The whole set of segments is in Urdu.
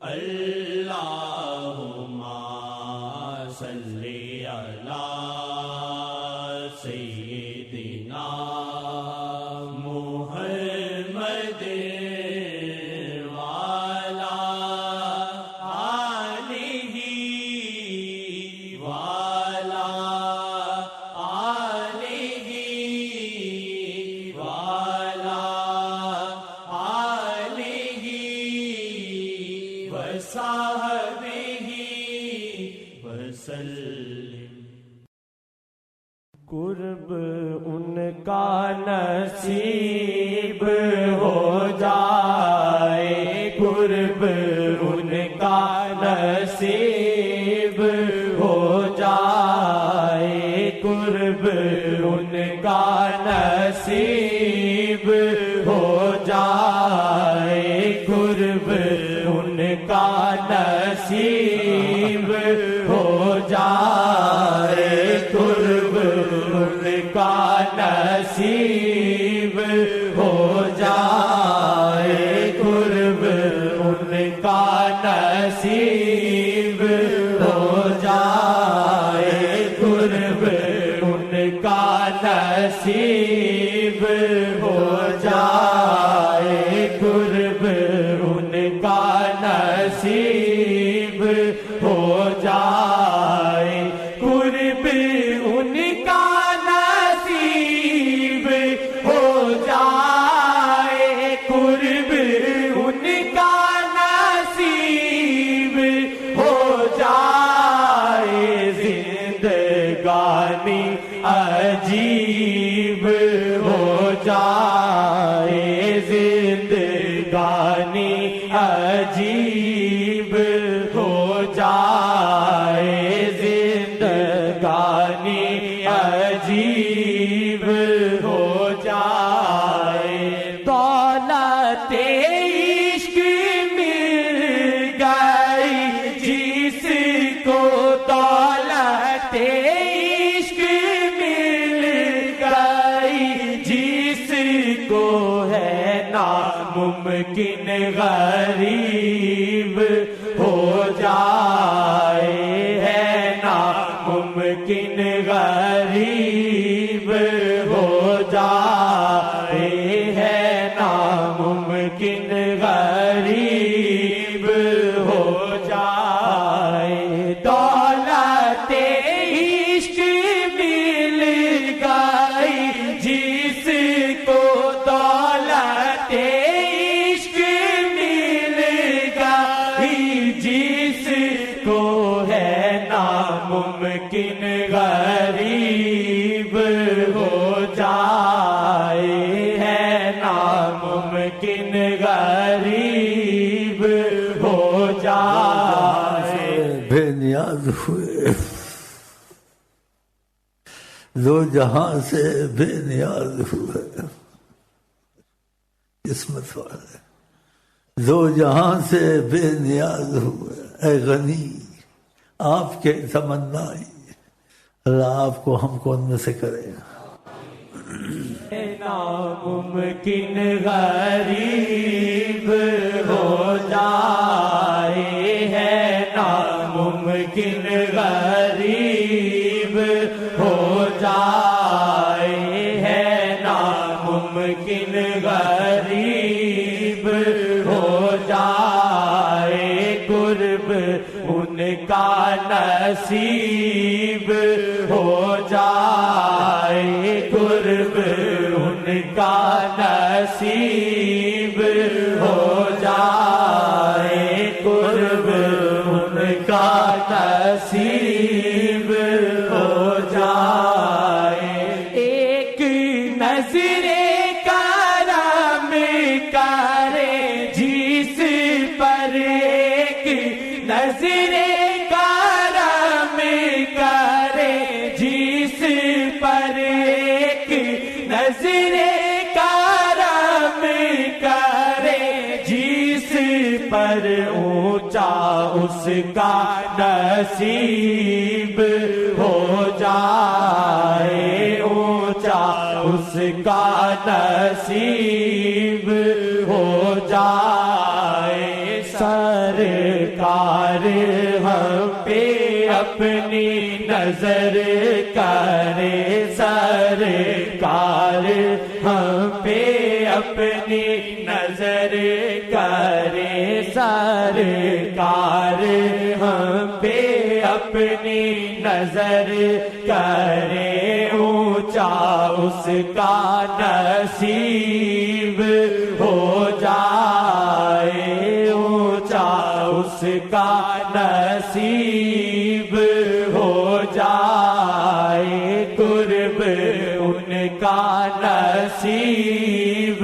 اللہم صلی علی سیدنا محمد وعلی آلہ وعلی آلہ وعلی آلہ وصحبہ وسلم۔ قرب ان کا نصیب ہو جائے، قرب ان کا نصیب ہو جائے، قرب ان کا نصیب ہو جائے، قرب ان کا نصیب ہو جائے، قرب ان کا نصیب ہو جائے، قرب ان کا نصیب ہو جائے، قرب ان کا نصیب ہو جائے، قرب ان کا نصیب ہو جائے، قرب ان کا نصیب ہو جائے، قرب ان کا نصیب ہو جائے، زندگانی عجیب ہو جائے، زندگانی عجیب ہو جائے، زندگانی عجیب ہو جائے، دولت عشق مل گئی جس کو، دولت عشق مل گئی جس کو، ہے ناممکن غریب ہو جائے، ہے ناممکن غریب ہو جائے، ہے ناممکن غریب ہو جائے، دولت عشق مل گئی جس کو، دولت عشق مل گئی جس کو، ہے ناممکن غریب ہو جائے، ہے ناممکن غریب ہو جائے۔ بے نیاز ہوئے، دو جہاں سے بے نیاز ہوئے، قسمت والے دو جہاں سے بے نیاز ہوئے، اے غنی آپ کے تمنائی، اللہ آپ کو ہم کو ان میں سے کرے۔ ناممکن غریب ہو جائے، ہے ناممکن غریب ہو جائے، ہے ناممکن غریب ہو جائے، قرب ان کا نصیب ہو جائے، قرب ان کا نصیب ہو جائے، قرب ان کا نصیب ہو جائے، ایک نظر کرم کرے جس پر، ایک نظر کرم کرے جس پر، ایک نظر کرم کرے جس پر، اونچا اس کا نصیب ہو جائے، اونچا اس کا نصیب ہو جائے، سر نظر کرے سرکار ہم پہ اپنی نظر کرے سرکار ہم پہ اپنی نظر کرے اونچا اس کا نصیب ہو جائے اونچا اس کا نصیب ہو جائے قرب ان کا نصیب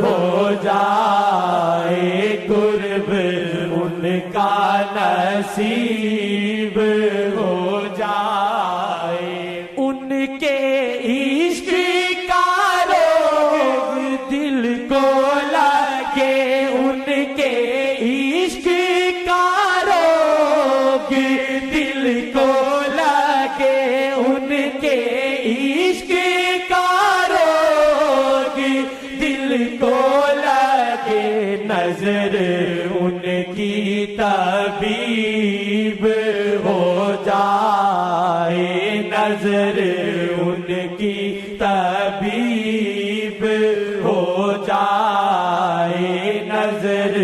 ہو جائے قرب ان کا نصیب ہو جائے ان کے عشق کا روگ دل کو لگے ان کے عشق کا روگ دل کو لگے ان کے عشق کا روگ دل کو لگے نظر ان کی طبیب ہو جائے نظر ان کی طبیب ہو جائے نظر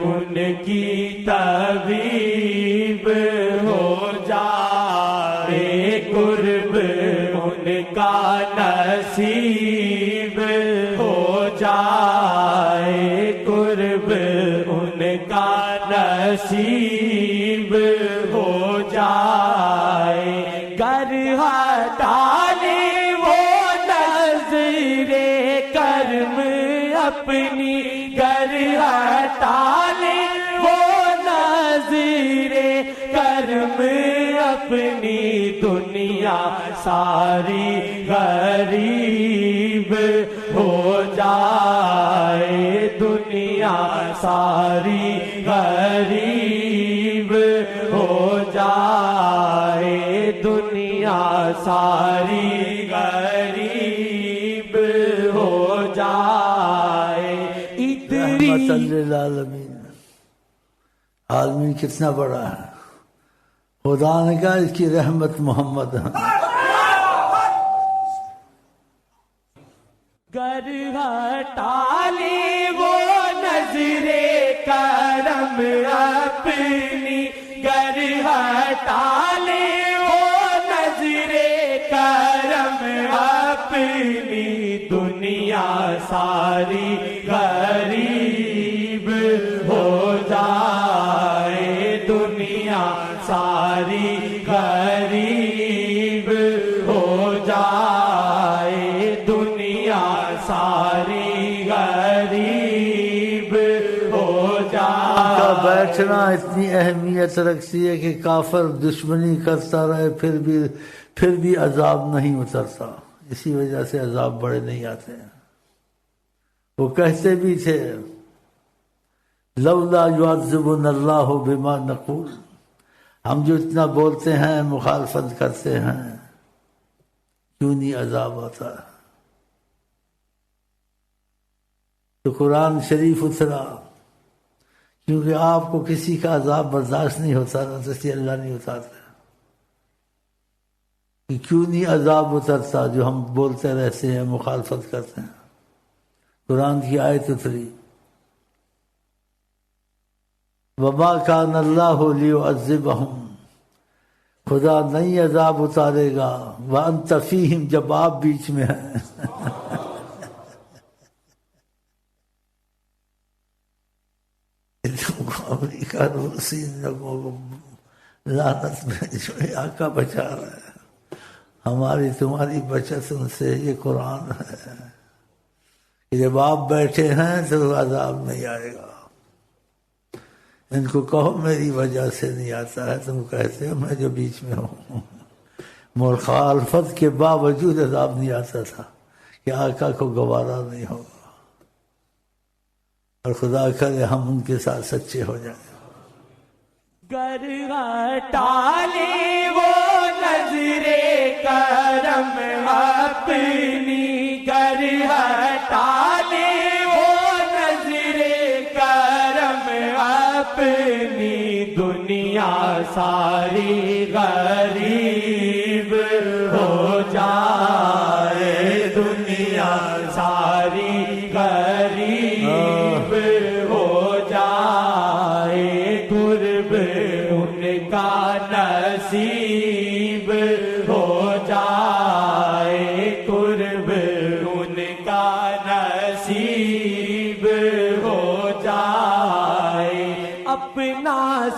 ان کی طبیب ہو جائے قرب ان کا نصیب ہو جائے قرب ان کا نصیب ہو جائے گر ہٹالے وہ نظر کرم اپنی گر ہٹالے وہ نظر کرم اپنی دنیا ساری غریب ہو جائے دنیا ساری غریب ہو جائے دنیا ساری غریب ہو جائے رحمت للعالمین عالمین کتنا بڑا ہے خدا نے کہا اس کی رحمت محمد ہے گر ہٹالے وہ نظر کرم اپنی گر ہٹالے وہ نظر کرم اپنی دنیا ساری غریب ہو جائے دنیا ساری غریب ہو جائے دنیا ساری غریب ہو جائے بیٹھنا اتنی اہمیت رکھتی ہے کہ کافر دشمنی کرتا رہے پھر بھی عذاب نہیں اترتا اسی وجہ سے عذاب بڑے نہیں آتے ہیں وہ کہتے بھی تھے لولا یعذبنا اللہ بما نقول ہم جو اتنا بولتے ہیں مخالفت کرتے ہیں کیوں نہیں عذاب آتا تو قرآن شریف اترا کیونکہ آپ کو کسی کا عذاب برداشت نہیں ہوتا نا تو اس لیے اللہ نہیں اتارتا کہ کیوں نہیں عذاب اترتا جو ہم بولتے رہتے ہیں مخالفت کرتے ہیں قرآن کی آیت اتری وما کان اللہ لیعذبہم خدا نہیں عذاب اتارے گا وانت فیہم جب آپ بیچ میں ہیں امریکہ روسی لوگوں کو لعنت میں جو آقا بچا رہا ہے ہماری تمہاری بچت ان سے یہ قرآن ہے کہ جب آپ بیٹھے ہیں تو عذاب نہیں آئے گا ان کو کہو میری وجہ سے نہیں آتا ہے تم کہتے ہو میں جو بیچ میں ہوں مخالفت کے باوجود عذاب نہیں آتا تھا کہ آقا کو گوارا نہیں ہوگا اور خدا کرے ہم ان کے ساتھ سچے ہو جائیں گر ہٹالے وہ نظر کرم اپنی گر ہٹالے وہ نظر کرم اپنی دنیا ساری غریب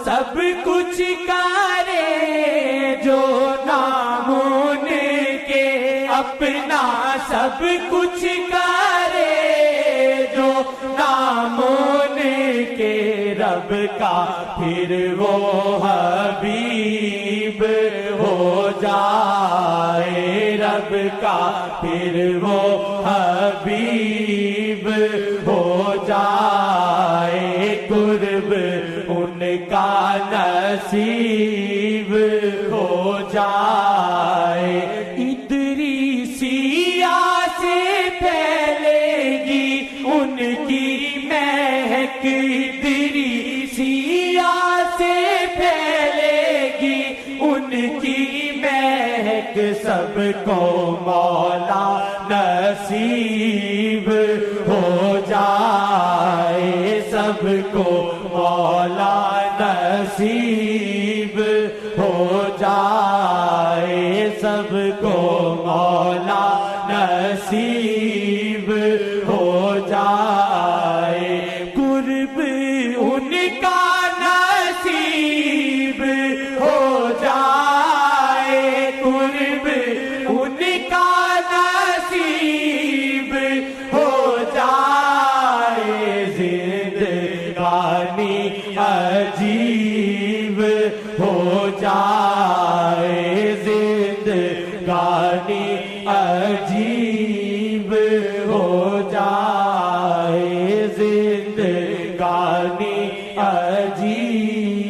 سب کچھ کرے جو نام ان کے، اپنا سب کچھ کرے جو نام ان کے رب کا، پھر وہ حبیب ہو جائے رب کا، پھر وہ حبیب ہو جائے، قرب ان کا نصیب ہو جائے، ادریسیہ سے پھیلے گی ان کی مہک، ادریسیہ سے پھیلے گی ان کی مہک، سب کو مولا نصیب ہو جائے، سب کو مولا نصیب ہو جائے، سب کو مولا نصیب ہو جائے، قرب ان کا نصیب ہو جائے، قرب ان کا نصیب ہو جائے، زندگانی عجیب ہو جائے، زندگانی عجیب ہو جائے، زندگانی عجیب